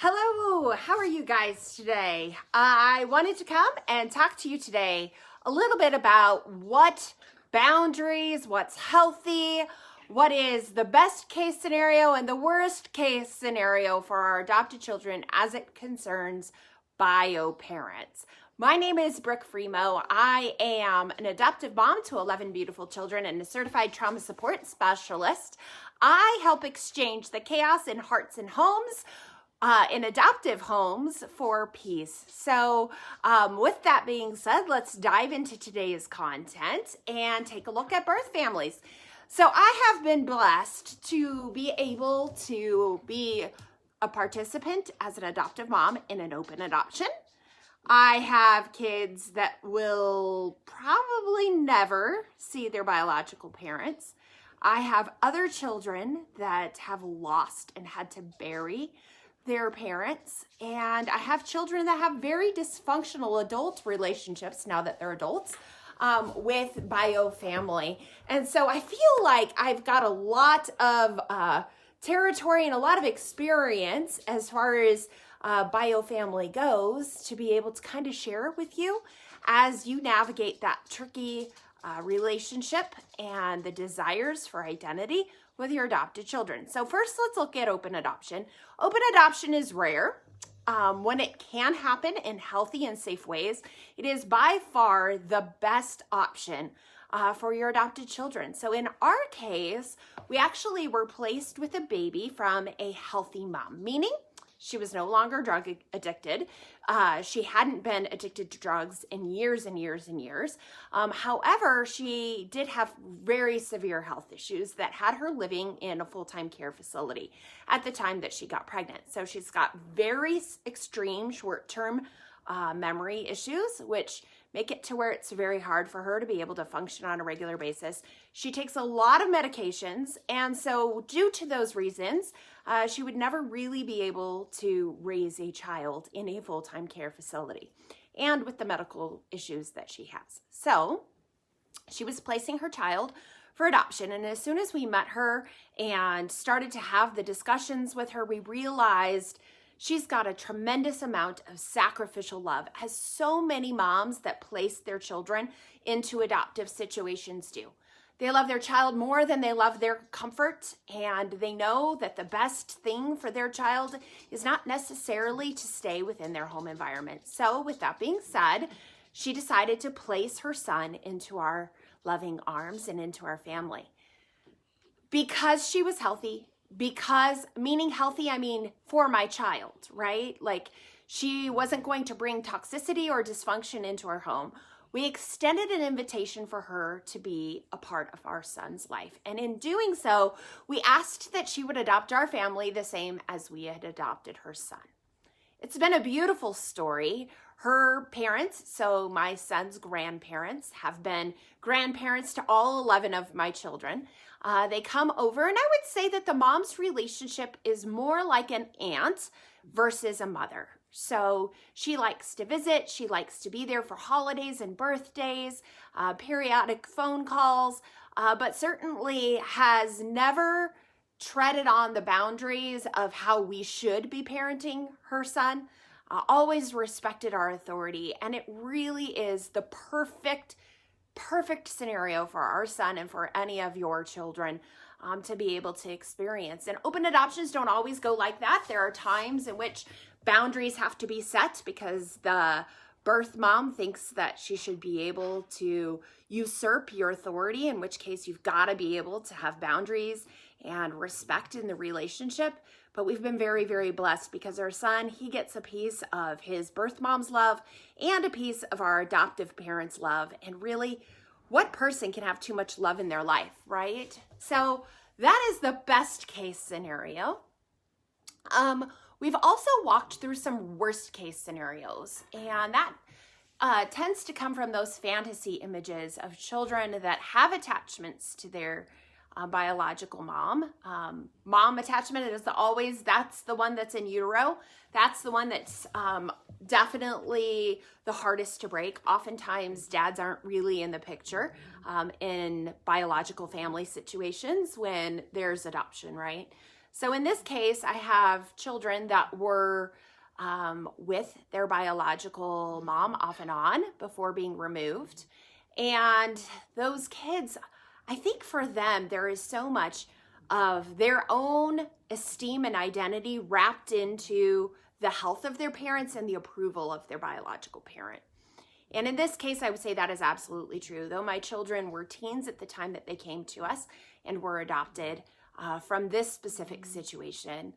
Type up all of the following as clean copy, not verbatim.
Hello, how are you guys today? I wanted to come and talk to you today a little bit about what boundaries, what's healthy, what is the best case scenario and the worst case scenario for our adopted children as it concerns bio parents. My name is Brooke Fremouw. I am an adoptive mom to 11 beautiful children and a certified trauma support specialist. I help exchange the chaos in hearts and homes in adoptive homes for peace. So with that being said, let's dive into today's content and take a look at birth families. So I have been blessed to be able to be a participant as an adoptive mom in an open adoption. I have kids that will probably never see their biological parents. I have other children that have lost and had to bury their parents, and I have children that have very dysfunctional adult relationships now that they're adults with bio family. And so I feel like I've got a lot of territory and a lot of experience as far as bio family goes to be able to kind of share with you as you navigate that tricky relationship and the desires for identity with your adopted children. So first, let's look at open adoption. Open adoption is rare. When it can happen in healthy and safe ways, it is by far the best option for your adopted children. So in our case, we actually were placed with a baby from a healthy mom, meaning she was no longer drug addicted. She hadn't been addicted to drugs in years and years and years. However, she did have very severe health issues that had her living in a full-time care facility at the time that she got pregnant. So she's got very extreme short-term memory issues, which make it to where it's very hard for her to be able to function on a regular basis. She takes a lot of medications, and so due to those reasons, she would never really be able to raise a child in a full-time care facility and with the medical issues that she has. So she was placing her child for adoption, and as soon as we met her and started to have the discussions with her, we realized she's got a tremendous amount of sacrificial love, as so many moms that place their children into adoptive situations do. They love their child more than they love their comfort, and they know that the best thing for their child is not necessarily to stay within their home environment. So with that being said, she decided to place her son into our loving arms and into our family. Because she was healthy, because, meaning healthy, I mean for my child, right? Like she wasn't going to bring toxicity or dysfunction into our home. We extended an invitation for her to be a part of our son's life. And in doing so, we asked that she would adopt our family the same as we had adopted her son. It's been a beautiful story. Her parents, so my son's grandparents, have been grandparents to all 11 of my children. They come over, and I would say that the mom's relationship is more like an aunt versus a mother. So she likes to visit, she likes to be there for holidays and birthdays, periodic phone calls, but certainly has never treaded on the boundaries of how we should be parenting her son, always respected our authority, and it really is the perfect scenario for our son and for any of your children to be able to experience. And open adoptions don't always go like that. There are times in which boundaries have to be set because the birth mom thinks that she should be able to usurp your authority, in which case you've got to be able to have boundaries and respect in the relationship. But we've been very, very blessed because our son, he gets a piece of his birth mom's love and a piece of our adoptive parents' love. And really, what person can have too much love in their life, right? So that is the best case scenario. We've also walked through some worst case scenarios, and that tends to come from those fantasy images of children that have attachments to their biological mom. Mom attachment is always, that's the one that's in utero. That's the one that's definitely the hardest to break. Oftentimes dads aren't really in the picture in biological family situations when there's adoption, right? So in this case, I have children that were with their biological mom off and on before being removed. And those kids, I think for them, there is so much of their own esteem and identity wrapped into the health of their parents and the approval of their biological parent. And in this case, I would say that is absolutely true. Though my children were teens at the time that they came to us and were adopted from this specific situation,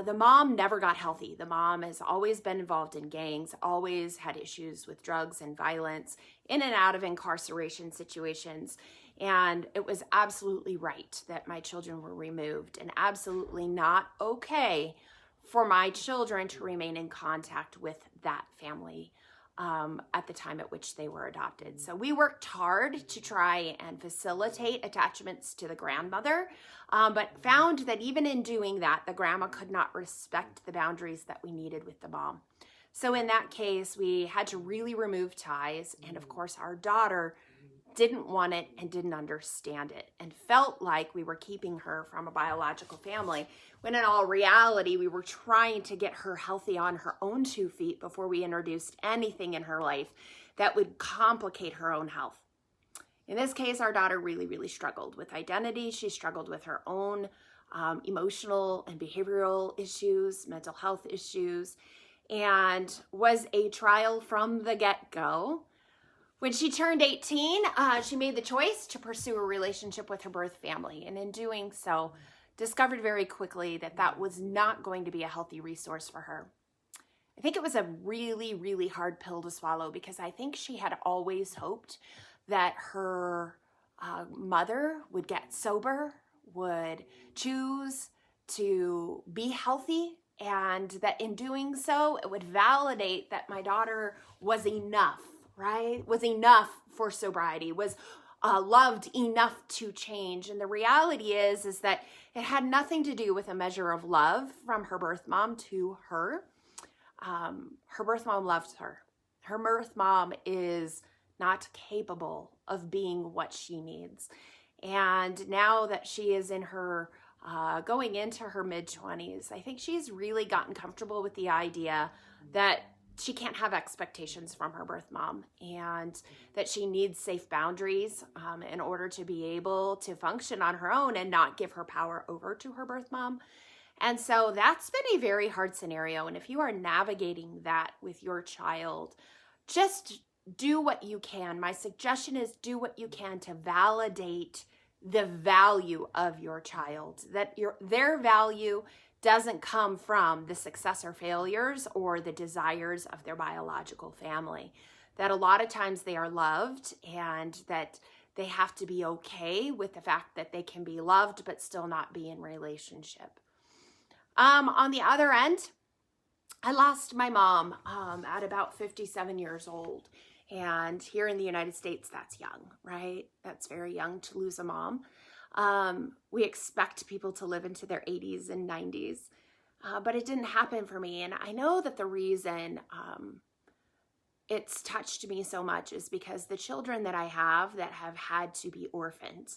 the mom never got healthy. The mom has always been involved in gangs, always had issues with drugs and violence, in and out of incarceration situations. And it was absolutely right that my children were removed, and absolutely not okay for my children to remain in contact with that family at the time at which they were adopted. So we worked hard to try and facilitate attachments to the grandmother, but found that even in doing that, the grandma could not respect the boundaries that we needed with the mom. So in that case, we had to really remove ties. And of course, our daughter didn't want it and didn't understand it and felt like we were keeping her from a biological family, when in all reality, we were trying to get her healthy on her own 2 feet before we introduced anything in her life that would complicate her own health. In this case, our daughter really, really struggled with identity. She struggled with her own emotional and behavioral issues, mental health issues, and was a trial from the get-go. When she turned 18, she made the choice to pursue a relationship with her birth family. And in doing so, discovered very quickly that that was not going to be a healthy resource for her. I think it was a really, really hard pill to swallow, because I think she had always hoped that her mother would get sober, would choose to be healthy, and that in doing so, it would validate that my daughter was enough, right? Was enough for sobriety, was loved enough to change. And the reality is that it had nothing to do with a measure of love from her birth mom to her. Her birth mom loved her. Her birth mom is not capable of being what she needs. And now that she is in her going into her mid-20s, I think she's really gotten comfortable with the idea that she can't have expectations from her birth mom, and that she needs safe boundaries in order to be able to function on her own and not give her power over to her birth mom. And so that's been a very hard scenario. And if you are navigating that with your child, just do what you can. My suggestion is do what you can to validate the value of your child, that their value doesn't come from the success or failures or the desires of their biological family. That a lot of times they are loved, and that they have to be okay with the fact that they can be loved but still not be in relationship. On the other end, I lost my mom at about 57 years old. And here in the United States, that's young, right? That's very young to lose a mom. We expect people to live into their 80s and 90s, but it didn't happen for me. And I know that the reason it's touched me so much is because the children that I have that have had to be orphaned,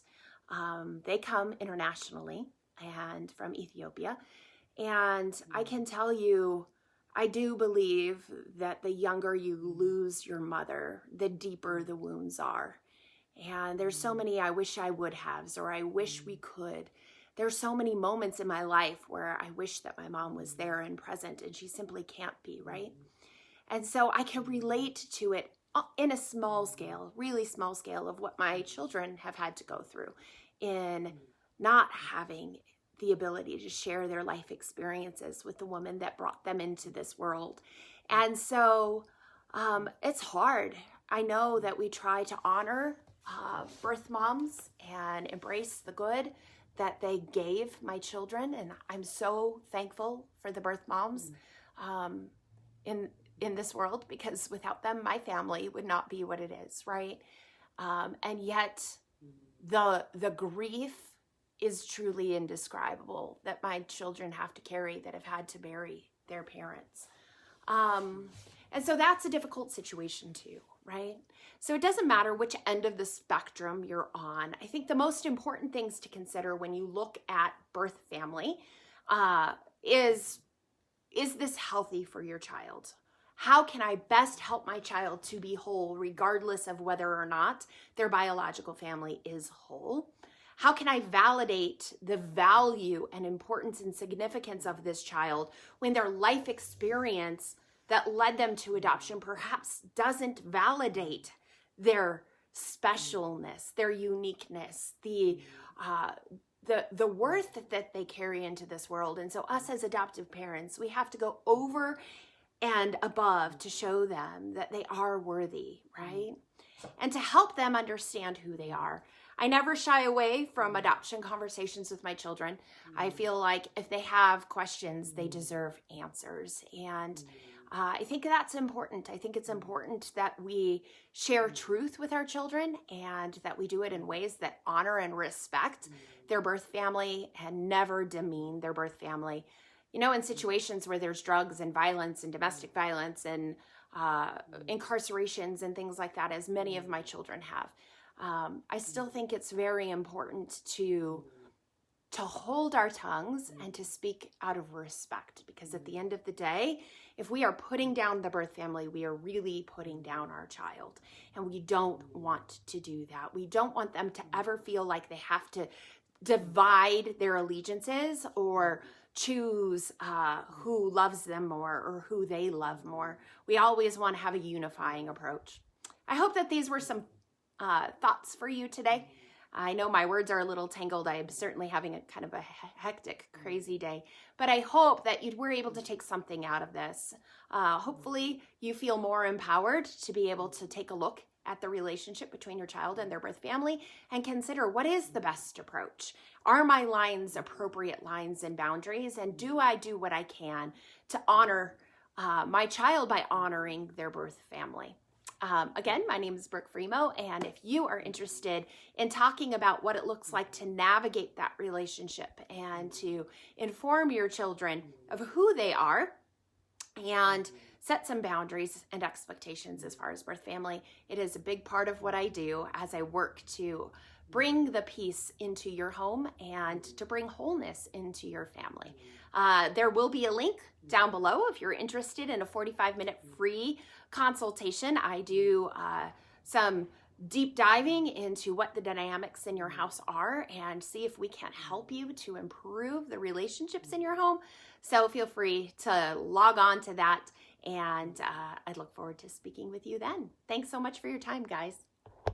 they come internationally and from Ethiopia. And I can tell you, I do believe that the younger you lose your mother, the deeper the wounds are. And there's so many I wish I would have, or I wish we could. There's so many moments in my life where I wish that my mom was there and present, and she simply can't be, right? And so I can relate to it in a small scale, really small scale, of what my children have had to go through in not having the ability to share their life experiences with the woman that brought them into this world. And so it's hard. I know that we try to honor birth moms and embrace the good that they gave my children. And I'm so thankful for the birth moms in this world, because without them, my family would not be what it is, right? And yet the grief is truly indescribable that my children have to carry, that have had to bury their parents. And so that's a difficult situation too, right? So it doesn't matter which end of the spectrum you're on. I think the most important things to consider when you look at birth family is this healthy for your child? How can I best help my child to be whole, regardless of whether or not their biological family is whole? How can I validate the value and importance and significance of this child when their life experience that led them to adoption perhaps doesn't validate their specialness, their uniqueness, the worth that they carry into this world? And so us as adoptive parents, we have to go over and above to show them that they are worthy, right? And to help them understand who they are. I never shy away from adoption conversations with my children. I feel like if they have questions, they deserve answers. And I think that's important. I think it's important that we share truth with our children and that we do it in ways that honor and respect their birth family and never demean their birth family. You know, in situations where there's drugs and violence and domestic violence and incarcerations and things like that, as many of my children have, I still think it's very important to hold our tongues and to speak out of respect, because at the end of the day, if we are putting down the birth family, we are really putting down our child, and we don't want to do that. We don't want them to ever feel like they have to divide their allegiances or choose who loves them more or who they love more. We always want to have a unifying approach. I hope that these were some thoughts for you today. I know my words are a little tangled. I am certainly having a kind of a hectic, crazy day, but I hope that you were able to take something out of this. Hopefully you feel more empowered to be able to take a look at the relationship between your child and their birth family and consider, what is the best approach? Are my lines appropriate lines and boundaries? And do I do what I can to honor my child by honoring their birth family? Again, my name is Brooke Fremouw, and if you are interested in talking about what it looks like to navigate that relationship and to inform your children of who they are and set some boundaries and expectations as far as birth family, it is a big part of what I do as I work to bring the peace into your home and to bring wholeness into your family. There will be a link down below if you're interested in a 45-minute free consultation. I do some deep diving into what the dynamics in your house are and see if we can't help you to improve the relationships in your home. So feel free to log on to that, and I look forward to speaking with you then. Thanks so much for your time, guys.